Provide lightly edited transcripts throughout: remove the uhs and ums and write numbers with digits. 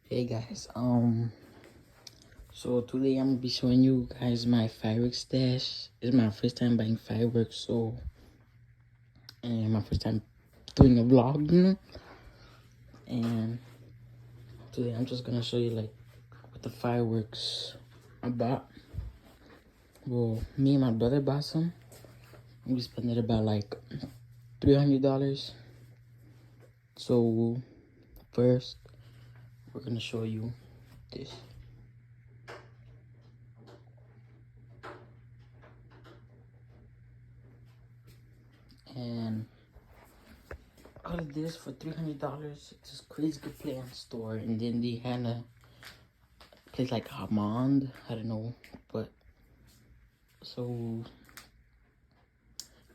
Hey guys, so today I'm gonna be showing you guys my fireworks stash. It's my first time buying fireworks, and my first time doing a vlog, and today I'm just gonna show you like what the fireworks I bought. Well, me and my brother bought some. We spent about like $300. So first, we're gonna show you this. And all of this for $300. It's this crazy good plant store, and then they had a place like Armand. I don't know, but so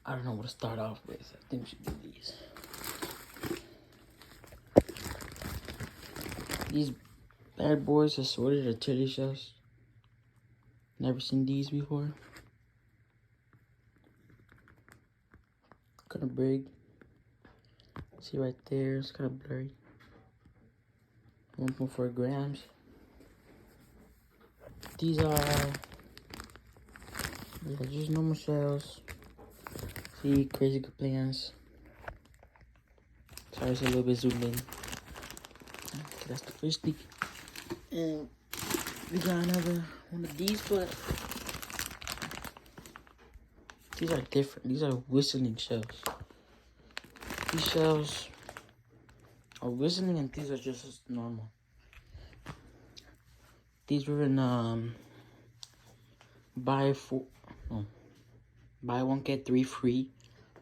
I don't know what to start off with. I think we should do these. These bad boys assorted artillery shells. Never seen these before. Kind of big. See right there, it's kind of blurry. 1.4 grams. These are just normal shells. See, crazy good plans. Sorry, it's a little bit zoomed in. Okay, that's the first thing. And we got another one of these, but these are different. These are whistling shells. These shells are whistling, and these are just as normal. These were in buy one get three free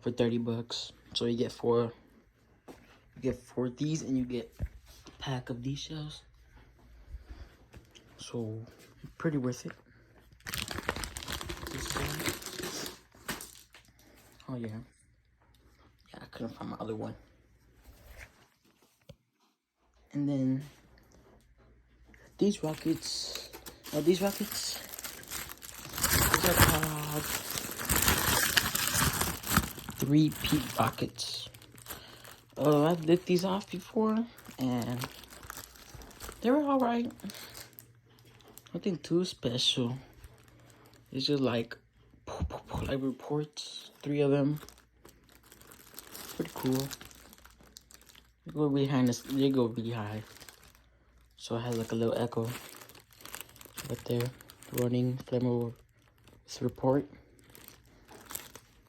for $30. So you get four. You get four of these, and you get a pack of these shells. So pretty worth it. This one. Oh yeah. Yeah, I couldn't find my other one. And then these rockets. These are called 3-peat rockets. I've lit these off before, and they were alright. Nothing too special. It's just like reports, 3 of them. Pretty cool. They go behind this. They go really high, so it has like a little echo right there. Running flammable report.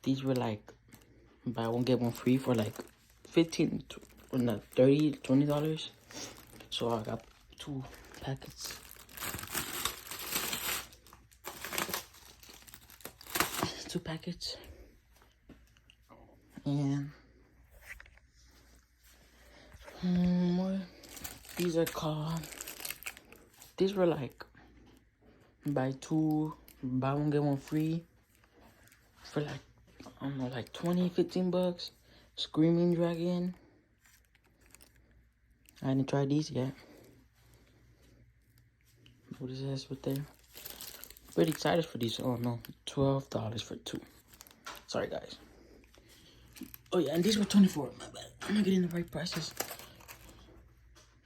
These were like buy one get one free for like $15 or not $20. So I got 2 packets. And more. These are called. These were like buy one get one free for like I don't know, like $15. Screaming Dragon. I hadn't tried these yet. What is this right there? Pretty excited for these. Oh no, $12 for 2. Sorry guys. Oh yeah, and these were 24. My bad. I'm not getting the right prices.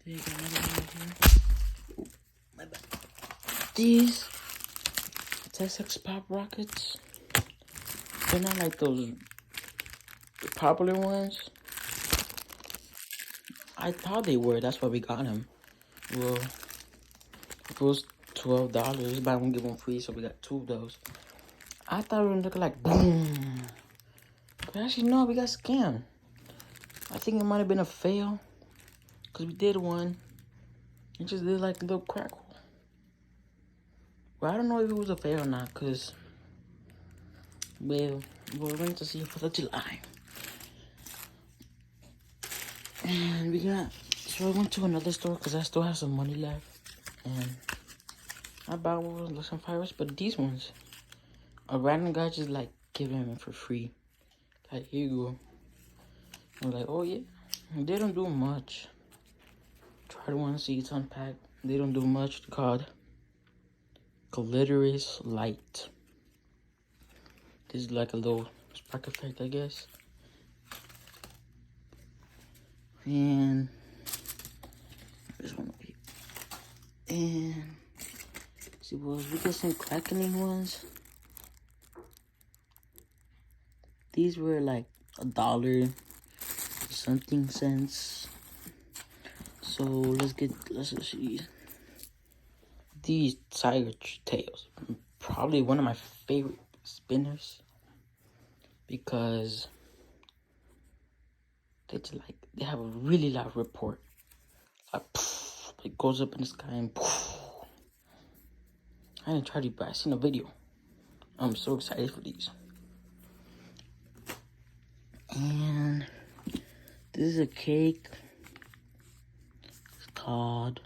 There you go, another one right here. Oh, my bad. These Texas Pop Rockets. They're not like those popular ones. I thought they were. That's why we got them. Well, it was $12. Buy one get one free, so we got 2 of those. I thought it would look like boom, but actually no, we got scammed. I think it might have been a fail, cause we did one. It just did like a little crackle. Well, I don't know if it was a fail or not, cause well, we're going to see for the July. And we got. So I went to another store because I still have some money left, and I bought some fireworks, but these ones, a random guy just like giving them for free. Like, here you go. I'm like, oh yeah. They don't do much. Try one, see it's unpacked. They don't do much. It's called Glitterous Light. This is like a little spark effect, I guess. And this one over here. And see what else? We got some crackling ones. These were like $1 something cents. So let's see. These tiger tails, probably one of my favorite spinners, because they have a really loud report. Like, poof, it goes up in the sky and poof. I didn't try these, but I seen a video. I'm so excited for these. And this is a cake. It's called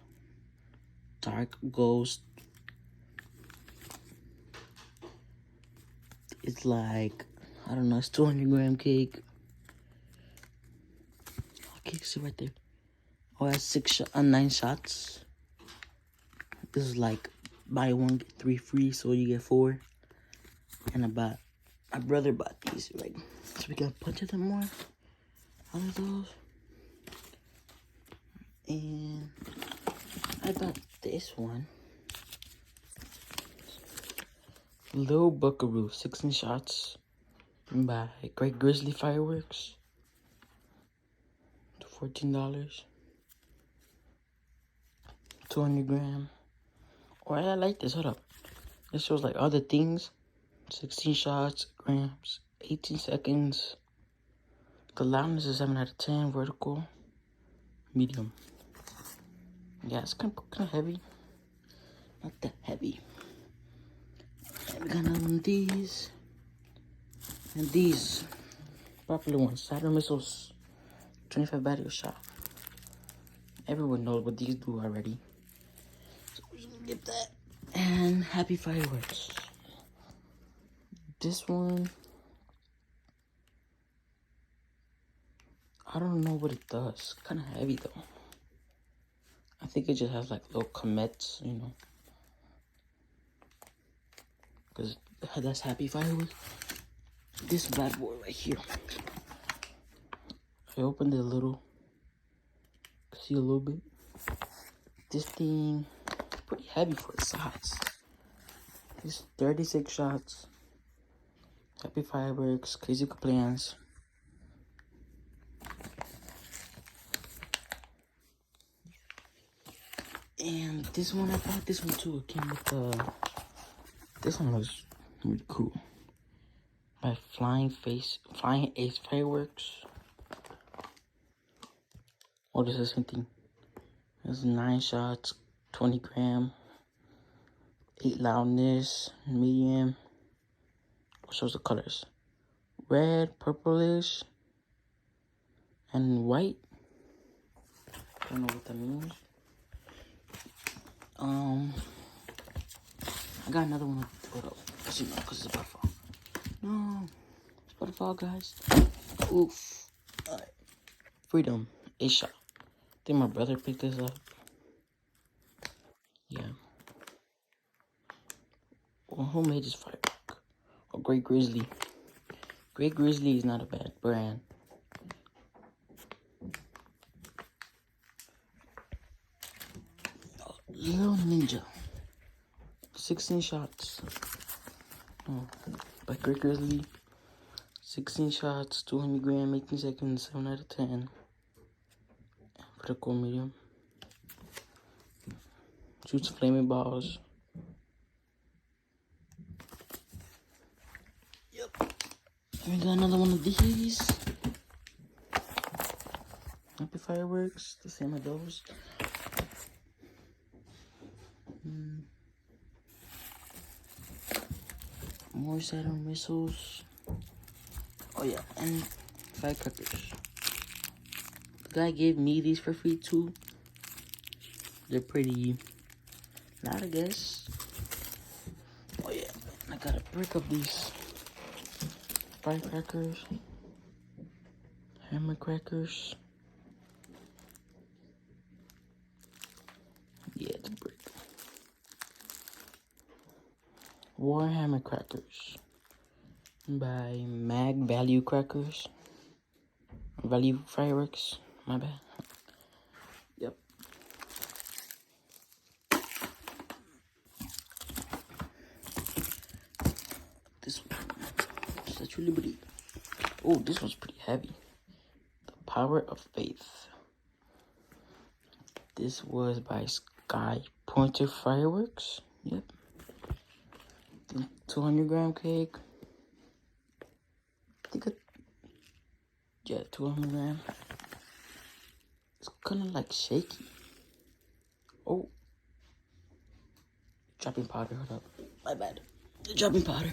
Dark Ghost. It's like, I don't know, it's 200-gram cake. Okay, see right there. Oh, it has 9 shots. This is like buy one get 3 free, so you get 4. And my brother bought these, right? So we got a bunch of them more out of those. And I bought this one. Little Buckaroo, 16 shots by Great Grizzly Fireworks. $14. 200-gram. Oh, I like this. Hold up. This shows like other things. 16 shots, grams, 18 seconds. The loudness is 7 out of 10. Vertical, medium. Yeah, it's kind of heavy. Not that heavy. And we got another one of these. And these popular ones. Saturn missiles. 25 battery shot. Everyone knows what these do already. So we're just gonna get that. And happy fireworks. This one, I don't know what it does. Kind of heavy though. I think it just has like little comets, you know. Because that's happy fireworks. This bad boy right here. I opened it a little. See a little bit. This thing, pretty heavy for its size. It's 36 shots. Happy fireworks, crazy plans. And this one, I bought this one too. It came with this one was really cool. By Flying Ace Fireworks. Oh, this is something. There's 9 shots, 20-gram, 8 loudness, medium. Shows the colors: red, purplish, and white. I don't know what that means. I got another one. Hold up. Let's see, no, because it's about to fall. No, it's about to fall, guys. Oof. Alright. Freedom. 8 shot. I think my brother picked this up. Yeah. Well, who made this firework? Oh, Great Grizzly. Great Grizzly is not a bad brand. Oh, Little Ninja. 16 shots. Oh, by Great Grizzly. 16 shots, 200-gram, 18 seconds, 7 out of 10. Vertical, medium. Shoots flaming balls. Yep. We got another one of these. Happy fireworks. The same as those. More Saturn missiles. Oh yeah, and firecrackers. The guy gave me these for free too. They're pretty loud, I guess. Oh yeah, I got a brick of these firecrackers, hammer crackers. Yeah, it's a brick. Warhammer crackers by Mag Value Crackers. Value Fireworks. My bad. Yep. really pretty. Oh, this one's pretty heavy. The Power of Faith. This was by Sky Pointer Fireworks. Yep. 200-gram cake. I think yeah, 200 gram. It's kind of like shaky. Oh. Dropping powder, hold up. My bad. Dropping powder.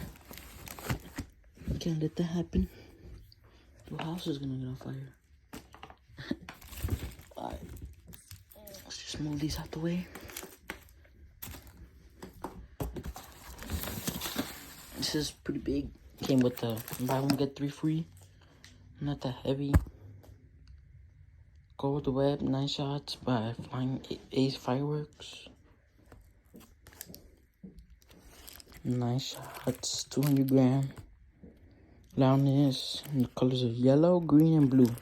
Can't let that happen. Your house is gonna get on fire. Alright. Let's just move these out the way. This is pretty big. Came with the buy one get 3 free. Not that heavy. Gold Web 9 shots by Flying Ace Fireworks. 9 shots, 200 gram. Loudness in the colors of yellow, green, and blue.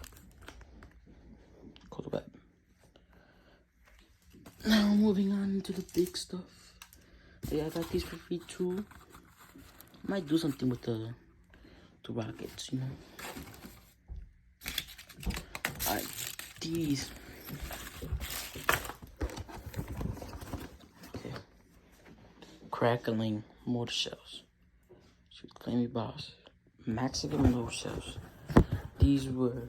Gold Web. Now moving on to the big stuff. Yeah, I got these for free too. Might do something with the rockets, you know. Alright, these. Okay. Crackling mortar shells. Should claim me boss. Mexican mortar shells. These were.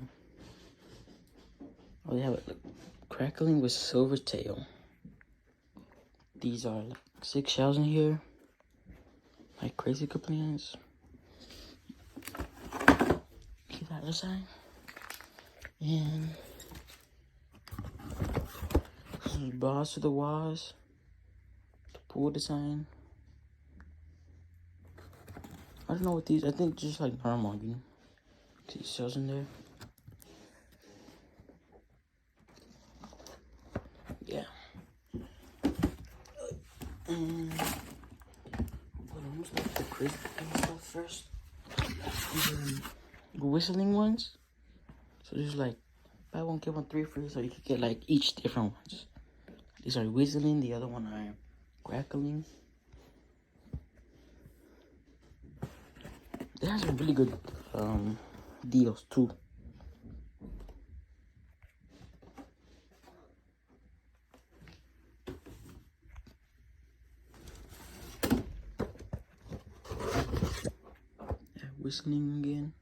Oh, they have it. Look. Crackling with silver tail. These are like 6 shells in here. Like crazy complaints. See that other side? And this is boss to the walls. The pool design. I don't know what these. I think just like normal, you know. See shells in there. Yeah. And almost like the crazy stuff first. The whistling ones. So there's like buy one get one 3 free, so you can get like each different ones. These are whistling. The other one are crackling. They have some really good deals too. Yeah, whistling again.